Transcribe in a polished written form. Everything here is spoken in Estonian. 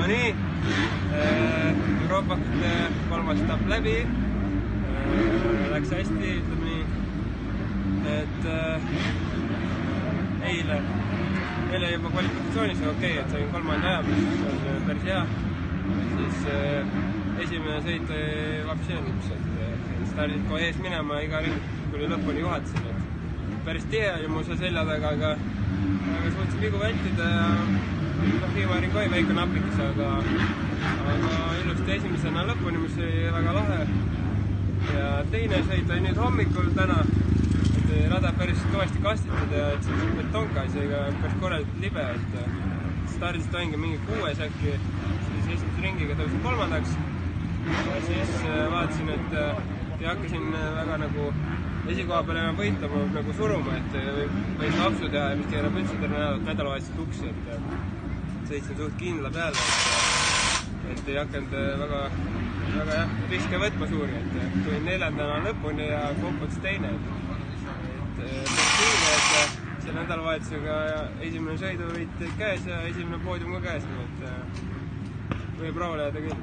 No nii, Euroopakute kolmas etapp läbi, läks hästi, ütleme nii, et eile juba kvalifikatsioonis on okei, et sain 3. aja, mis on päris hea. Siis esimene sõit oli vapsi õnniks, et stardid kohe ees minema, iga ring kuni lõpuni juhatasin, et päris tihe oli mu see selja taga, aga suutsin vigu vältida ja viimaring oli väike napikas, aga ilusti esimesena lõpuni, mis oli väga lahe. Ja teine sõit oli nüüd hommikul täna, et rada päris kõvasti kastitud ja et see betonka isegi päris korralikult libe, et stardist toingi mingi 6 äkki, siis esimese ringiga tõusin 3. ja siis vaatasin, et hakkasin väga nagu esikoha peale enam võitlema, nagu suruma, et võis napsu teha ja mis keerab üldse nädalavahetusest tuksi, et sõitsin suht kindla peale, et ei hakanud väga riske võtma suuri, et tulin 4. lõpuni ja kompots teine, et selle nädalavahetusega esimene sõiduvõit käes ja esimene poodium ka käes, nii et võib rahule jääda küll.